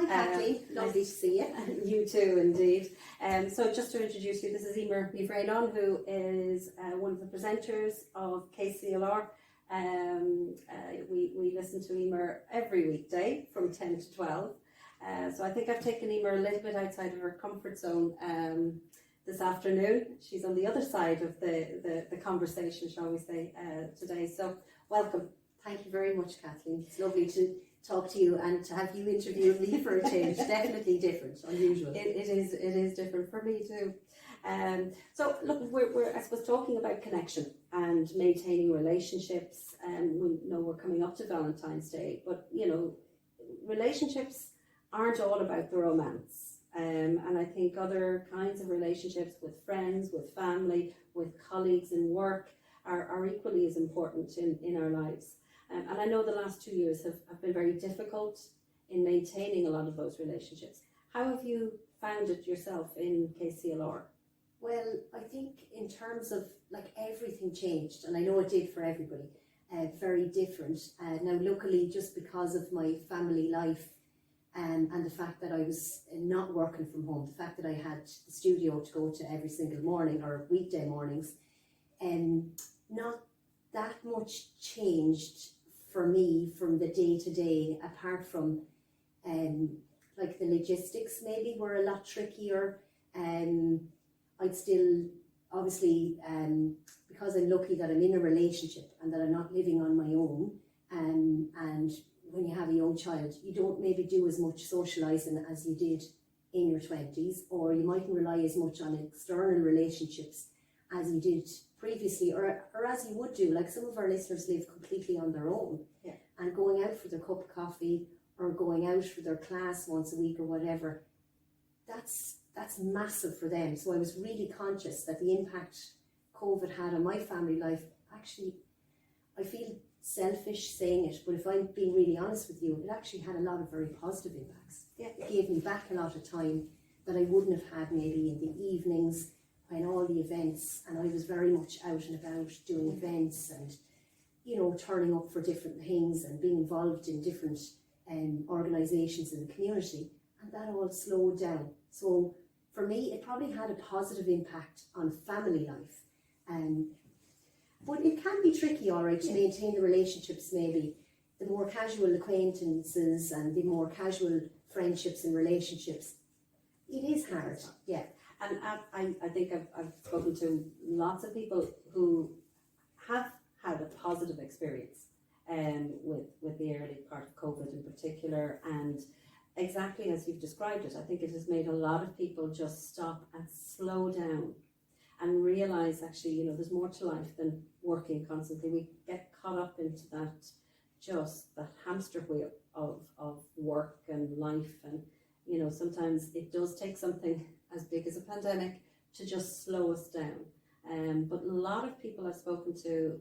Hi Kathleen, lovely to see you. You too, indeed. So just to introduce you, this is Eimear Ní Bhraonáin, who is one of the presenters of KCLR. We listen to Eimear every weekday from 10 to 12. So I think I've taken Eimear a little bit outside of her comfort zone this afternoon. She's on the other side of the conversation, shall we say, today. So welcome. Thank you very much, Kathleen. It's lovely to talk to you and to have you interview me for a change. Definitely different, unusual. It is different for me too. So look, we're I suppose talking about connection and maintaining relationships. We know we're coming up to Valentine's Day, but you know, relationships aren't all about the romance. And I think other kinds of relationships with friends, with family, with colleagues in work are equally as important in our lives. And I know the last 2 years have been very difficult in maintaining a lot of those relationships. How have you found it yourself in KCLR? Well, I think in terms of like everything changed, and I know it did for everybody, very different. Now, luckily, just because of my family life and the fact that I was not working from home, the fact that I had the studio to go to every single morning or weekday mornings, not that much changed for me from the day to day, apart from like the logistics maybe were a lot trickier. I'd still obviously because I'm lucky that I'm in a relationship and that I'm not living on my own, and when you have a young child you don't maybe do as much socialising as you did in your 20s, or you mightn't rely as much on external relationships as you did previously, or as you would do. Like some of our listeners live completely on their own, yeah, and going out for their cup of coffee or going out for their class once a week or whatever, that's massive for them. So I was really conscious that the impact COVID had on my family life, actually, I feel selfish saying it, but if I'm being really honest with you, it actually had a lot of very positive impacts. Yeah. It gave me back a lot of time that I wouldn't have had maybe in the evenings when all the events, and I was very much out and about doing events and, you know, turning up for different things and being involved in different organisations in the community, and that all slowed down. So for me, it probably had a positive impact on family life. But it can be tricky, all right, to maintain the relationships maybe. The more casual acquaintances and the more casual friendships and relationships, it is hard, yeah. And I think I've spoken to lots of people who have had a positive experience with the early part of COVID in particular, and exactly as you've described it, I think it has made a lot of people just stop and slow down and realise actually, you know, there's more to life than working constantly. We get caught up into that hamster wheel of work and life, and you know, sometimes it does take something as big as a pandemic to just slow us down. But a lot of people I've spoken to,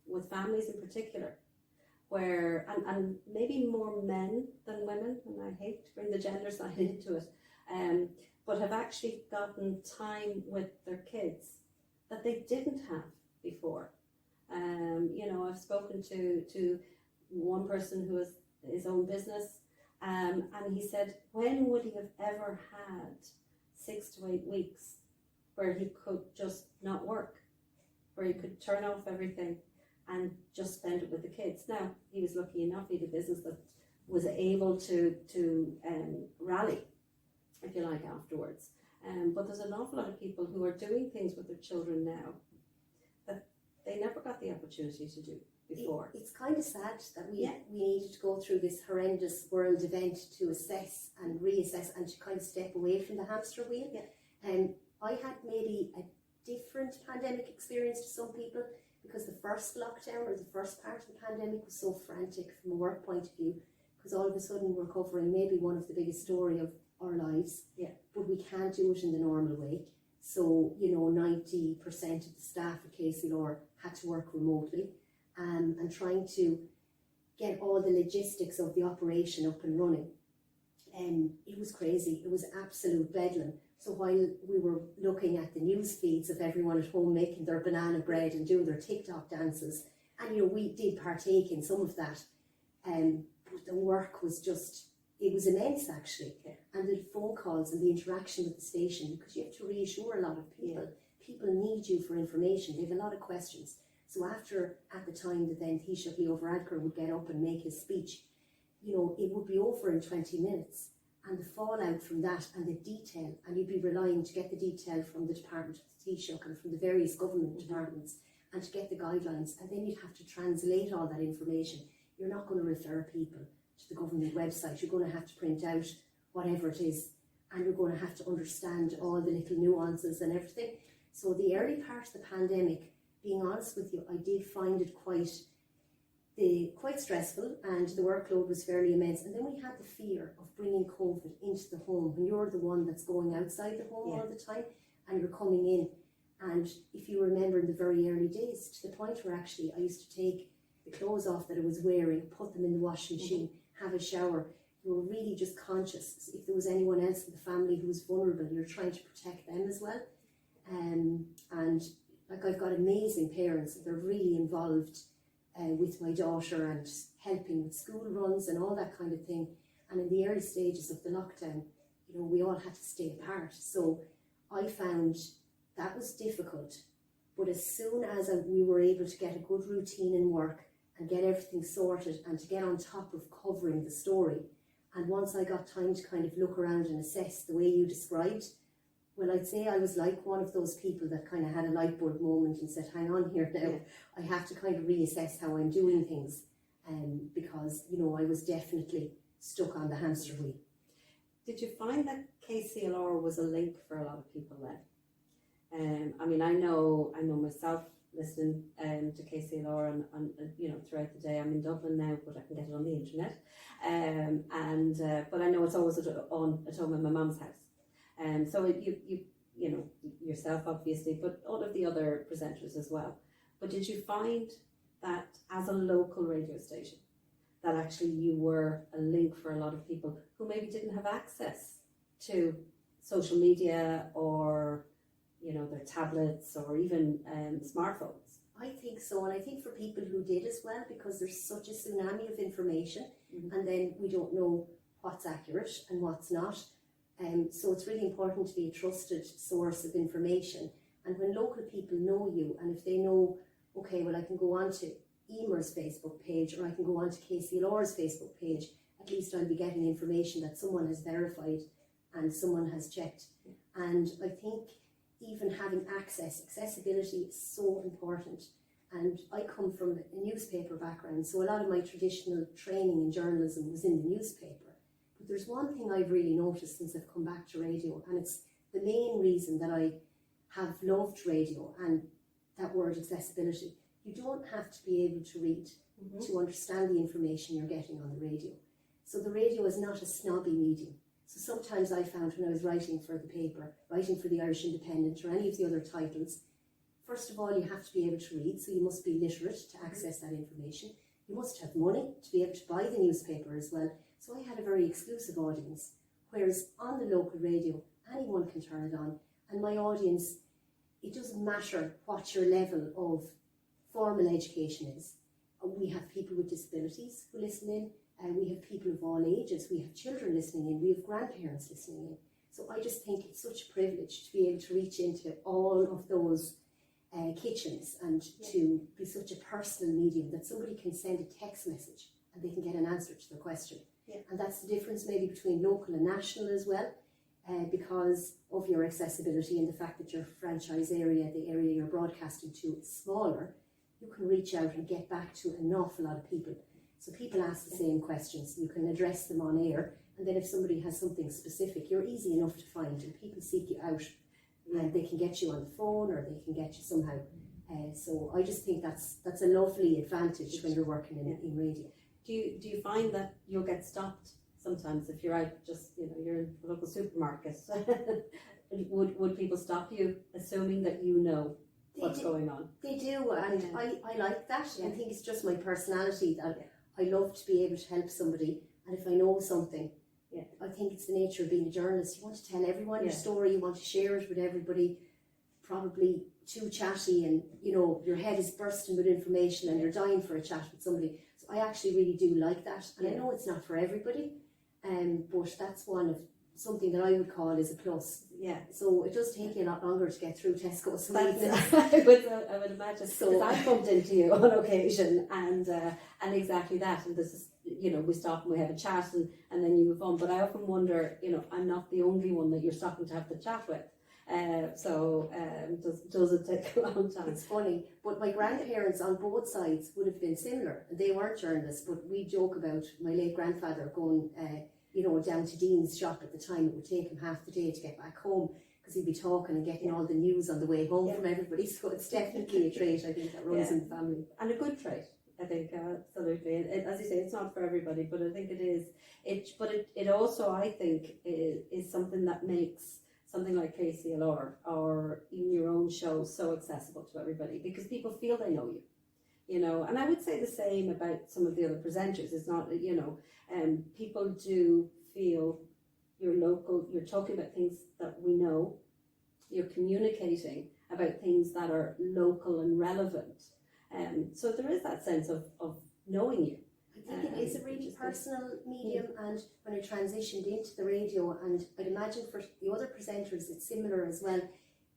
with families in particular, where, and maybe more men than women, and I hate to bring the gender side into it, but have actually gotten time with their kids that they didn't have before. You know, I've spoken to one person who has his own business, and he said, when would he have ever had 6 to 8 weeks where he could just not work, where he could turn off everything and just spend it with the kids? Now, he was lucky enough, he had a business that was able to rally, if you like, afterwards. But there's an awful lot of people who are doing things with their children now that they never got the opportunity to do before. It's kind of sad that we needed to go through this horrendous world event to assess and reassess and to kind of step away from the hamster wheel. And I had maybe a different pandemic experience to some people, because the first lockdown or the first part of the pandemic was so frantic from a work point of view, because all of a sudden we're covering maybe one of the biggest story of our lives, but we can't do it in the normal way. So, you know, 90% of the staff at KCLR had to work remotely, and trying to get all the logistics of the operation up and running. It was crazy. It was absolute bedlam. So while we were looking at the news feeds of everyone at home making their banana bread and doing their TikTok dances, and you know, we did partake in some of that, but the work was just it was immense actually. Yeah. And the phone calls and the interaction with the station, because you have to reassure a lot of people. People need you for information. They have a lot of questions. So after, at the time that then Taoiseach Leo Varadkar would get up and make his speech, you know, it would be over in 20 minutes. And the fallout from that and the detail, and you'd be relying to get the detail from the Department of the Taoiseach and from the various government departments and to get the guidelines. And then you'd have to translate all that information. You're not going to refer people to the government website. You're going to have to print out whatever it is, and you're going to have to understand all the little nuances and everything. So the early part of the pandemic, being honest with you, I did find it quite stressful, and the workload was fairly immense. And then we had the fear of bringing COVID into the home when you're the one that's going outside the home all the time and you're coming in. And if you remember in the very early days, to the point where actually I used to take the clothes off that I was wearing, put them in the washing machine, have a shower. You were really just conscious. If there was anyone else in the family who was vulnerable, you're trying to protect them as well. And like, I've got amazing parents. They're really involved with my daughter and helping with school runs and all that kind of thing. And in the early stages of the lockdown, you know, we all had to stay apart. So I found that was difficult. But as soon as we were able to get a good routine in work and get everything sorted and to get on top of covering the story, and once I got time to kind of look around and assess the way you described, well, I'd say I was like one of those people that kind of had a light bulb moment and said, hang on here now, I have to kind of reassess how I'm doing things, because, you know, I was definitely stuck on the hamster wheel. Did you find that KCLR was a link for a lot of people then? I mean, I know myself listening to KCLR and you know, throughout the day. I'm in Dublin now, but I can get it on the internet. But I know it's always at home in my mum's house. So you know, yourself obviously, but all of the other presenters as well. But did you find that as a local radio station, that actually you were a link for a lot of people who maybe didn't have access to social media or, you know, their tablets or even smartphones? I think so, and I think for people who did as well, because there's such a tsunami of information, and then we don't know what's accurate and what's not. So it's really important to be a trusted source of information. And when local people know you, and if they know, okay, well, I can go on to Eimear's Facebook page or I can go on to KCLR's Facebook page, at least I'll be getting information that someone has verified and someone has checked. And I think even having accessibility is so important. And I come from a newspaper background, so a lot of my traditional training in journalism was in the newspaper. But there's one thing I've really noticed since I've come back to radio, and it's the main reason that I have loved radio, and that word accessibility. You don't have to be able to read to understand the information you're getting on the radio. So the radio is not a snobby medium. So sometimes I found when I was writing for the paper, writing for the Irish Independent or any of the other titles, first of all, you have to be able to read, so you must be literate to access that information. You must have money to be able to buy the newspaper as well. So I had a very exclusive audience, whereas on the local radio, anyone can turn it on. And my audience, it doesn't matter what your level of formal education is. We have people with disabilities who listen in, and we have people of all ages. We have children listening in, we have grandparents listening in. So I just think it's such a privilege to be able to reach into all of those kitchens and to be such a personal medium that somebody can send a text message and they can get an answer to their question. And that's the difference maybe between local and national as well, because of your accessibility and the fact that your franchise area, the area you're broadcasting to, is smaller. You can reach out and get back to an awful lot of people. So people ask the same questions, you can address them on air, and then if somebody has something specific, you're easy enough to find, and people seek you out, and they can get you on the phone or they can get you somehow. So I just think that's a lovely advantage when you're working in radio. Do you find that you'll get stopped sometimes if you're out, just, you know, you're in the local supermarket? would people stop you, assuming that you know what's going on? They do, and I like that. I think it's just my personality that I love to be able to help somebody, and if I know something, I think it's the nature of being a journalist. You want to tell everyone your story, you want to share it with everybody, probably too chatty, and you know, your head is bursting with information and you're dying for a chat with somebody. So I actually really do like that, and I know it's not for everybody, but that's one of something that I would call is a plus. Yeah. So it does take you a lot longer to get through Tesco's. I would imagine. So because I've bumped into you on occasion, and exactly that. And this is, we stop and we have a chat, and then you move on. But I often wonder, I'm not the only one that you're stopping to have the chat with. Does it take a long time? It's funny, but my grandparents on both sides would have been similar. They weren't journalists, but we joke about my late grandfather going, down to Dean's shop at the time. It would take him half the day to get back home because he'd be talking and getting all the news on the way home from everybody. So it's definitely a trait, I think, that runs in the family. And a good trait, I think, absolutely. As you say, it's not for everybody, but I think it is. It also, I think, is something that makes something like KCLR or even your own show so accessible to everybody, because people feel they know you. And I would say the same about some of the other presenters. It's not, people do feel you're local, you're talking about things that we know, you're communicating about things that are local and relevant. So there is that sense of knowing you. I think it is a really personal medium, and when I transitioned into the radio, and I'd imagine for the other presenters it's similar as well,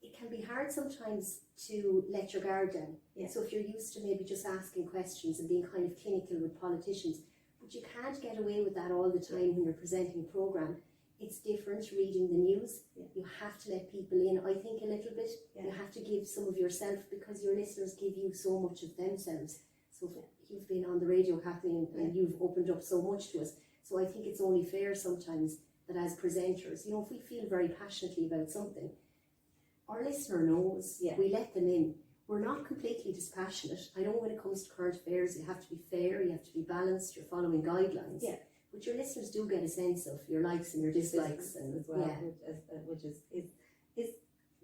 it can be hard sometimes to let your guard down. Yeah. So if you're used to maybe just asking questions and being kind of clinical with politicians, but you can't get away with that all the time when you're presenting a programme. It's different reading the news. Yeah. You have to let people in, I think, a little bit. Yeah. You have to give some of yourself, because your listeners give you so much of themselves. So you've been on the radio, Kathleen, and you've opened up so much to us. So I think it's only fair sometimes that as presenters, if we feel very passionately about something, our listener knows. We let them in. We're not completely dispassionate. I know when it comes to current affairs, you have to be fair, you have to be balanced, you're following guidelines. Yeah. But your listeners do get a sense of your likes and your dislikes, and as well, which is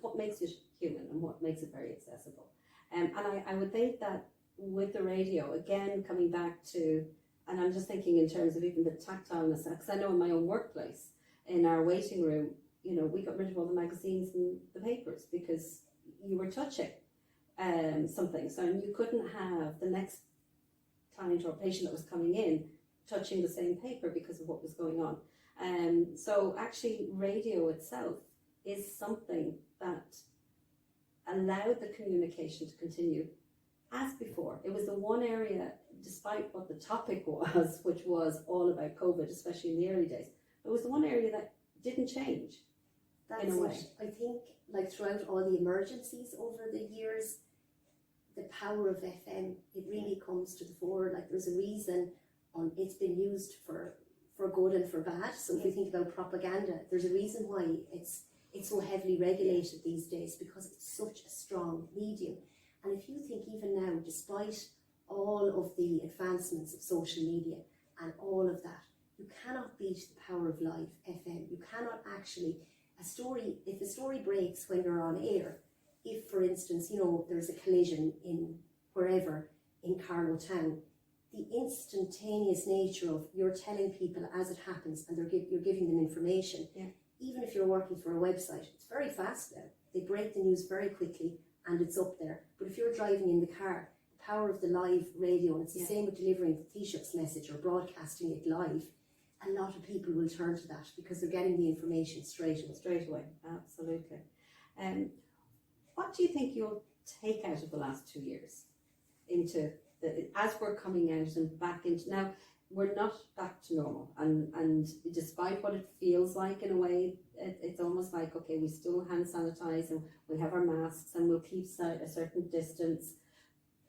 what makes it human and what makes it very accessible. And I would think that with the radio, again, coming back to, and I'm just thinking in terms of even the tactileness, because I know in my own workplace, in our waiting room, we got rid of all the magazines and the papers because you were touching something. So you couldn't have the next client or patient that was coming in touching the same paper because of what was going on. So actually radio itself is something that allowed the communication to continue as before. It was the one area, despite what the topic was, which was all about COVID, especially in the early days, it was the one area that didn't change. That's in a way. I think, like throughout all the emergencies over the years, the power of FM, it really comes to the fore. Like there's a reason it's been used for good and for bad. So if you think about propaganda, there's a reason why it's so heavily regulated these days, because it's such a strong medium. And if you think even now, despite all of the advancements of social media and all of that, you cannot beat the power of live FM. You cannot actually, if a story breaks when you're on air, if for instance, there's a collision in wherever in Carlow Town, the instantaneous nature of you're telling people as it happens, and you're giving them information. Yeah. Even if you're working for a website, it's very fast now. They break the news very quickly and it's up there. But if you're driving in the car, the power of the live radio, and it's the same with delivering the Taoiseach's message or broadcasting it live, a lot of people will turn to that because they're getting the information straight away. Absolutely. What do you think you'll take out of the last 2 years as we're coming out and back into, now we're not back to normal, and despite what it feels like in a way, it's almost like, okay, we still hand sanitize and we have our masks and we'll keep a certain distance,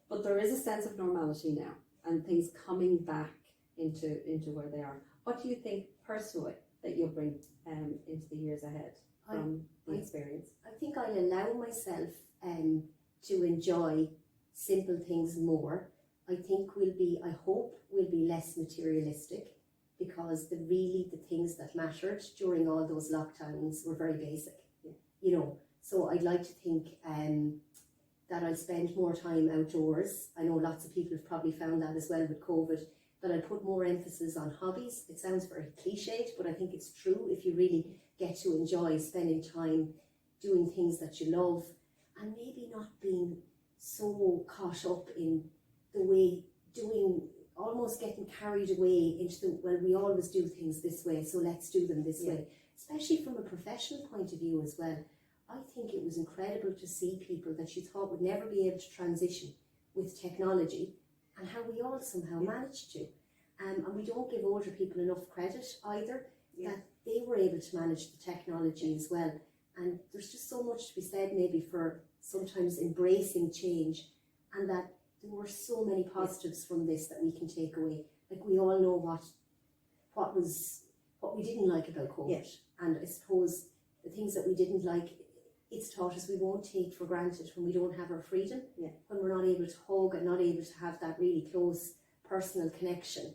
but there is a sense of normality now and things coming back into where they are. What do you think personally that you'll bring into the years ahead from the experience? I think I'll allow myself to enjoy simple things more. I think I hope we'll be less materialistic, because the things that mattered during all those lockdowns were very basic, So I'd like to think that I'll spend more time outdoors. I know lots of people have probably found that as well with COVID, that I'll put more emphasis on hobbies. It sounds very cliched, but I think it's true. If you really get to enjoy spending time doing things that you love, and maybe not being so caught up in the way doing almost getting carried away into the, well, we always do things this way, so let's do them this way. Especially from a professional point of view as well. I think it was incredible to see people that you thought would never be able to transition with technology, and how we all somehow managed to. And we don't give older people enough credit either, that they were able to manage the technology as well. And there's just so much to be said maybe for sometimes embracing change, and that there were so many positives from this that we can take away. Like, we all know what we didn't like about COVID. And I suppose the things that we didn't like, it's taught us we won't take for granted when we don't have our freedom, when we're not able to hug and not able to have that really close personal connection.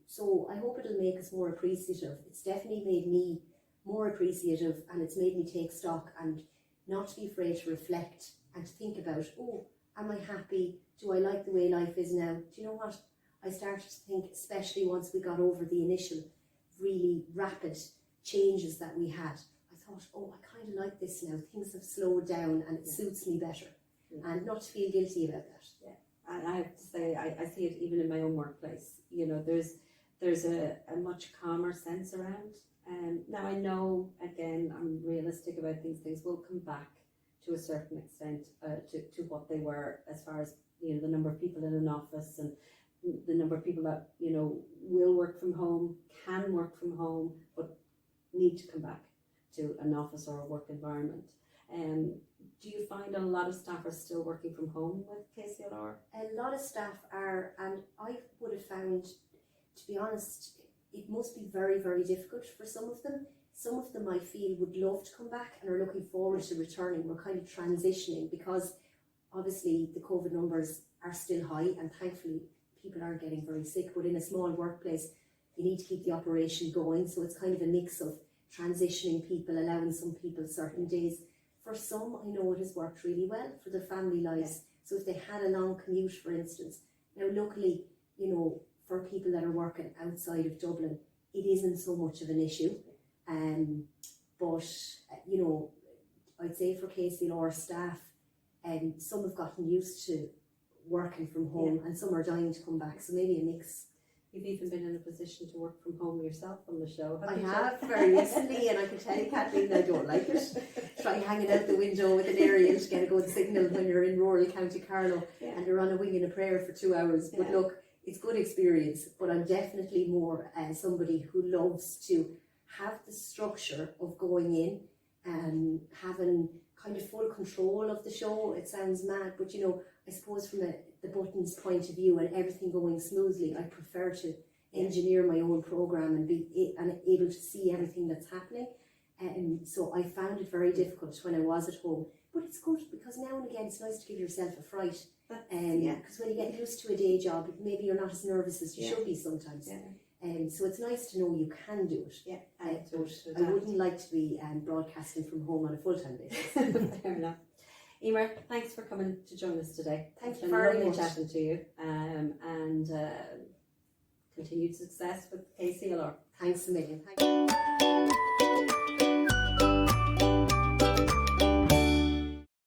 So I hope it'll make us more appreciative. It's definitely made me more appreciative, and it's made me take stock and not to be afraid to reflect and to think about, oh, am I happy? Do I like the way life is now? Do you know what? I started to think, especially once we got over the initial really rapid changes that we had, I thought, oh, I kind of like this now. Things have slowed down and it suits me better. And not to feel guilty about that. And I have to say, I see it even in my own workplace. You know, there's a much calmer sense around. Now I know, again, I'm realistic about things. Things will come back to a certain extent to what they were, as far as, you know, the number of people in an office and the number of people that, you know, will work from home, can work from home, but need to come back to an office or a work environment. Do you find a lot of staff are still working from home with KCLR? A lot of staff are, and I would have found, to be honest, it must be very, very difficult for some of them. Some of them, I feel, would love to come back and are looking forward to returning. We're kind of transitioning because obviously the COVID numbers are still high, and thankfully people aren't getting very sick. But in a small workplace, you need to keep the operation going. So it's kind of a mix of transitioning people, allowing some people certain days. For some, I know it has worked really well for their family lives. So if they had a long commute, for instance, now luckily, you know, for people that are working outside of Dublin, it isn't so much of an issue. But, you know, I'd say for KCLR staff, some have gotten used to working from home and some are dying to come back. So maybe a mix. You've even been in a position to work from home yourself on the show. I have very recently, and I can tell you, Kathleen, I don't like it. Try hanging out the window with an aerial to get a good signal when you're in rural County Carlow and you're on a wing and a prayer for 2 hours. But look, it's good experience, but I'm definitely more somebody who loves to have the structure of going in and having kind of full control of the show. It sounds mad, but you know, I suppose from the buttons point of view and everything going smoothly, I prefer to engineer my own program and be able to see everything that's happening. So I found it very difficult when I was at home, but it's good because now and again it's nice to give yourself a fright. Because when you get used to a day job, maybe you're not as nervous as you should be sometimes. So it's nice to know you can do it. But I wouldn't like to be broadcasting from home on a full-time basis. Fair enough. Eimear, thanks for coming to join us today. Thank you very much. Chatting to you, and continued success with KCLR. Thanks a million. Thank you.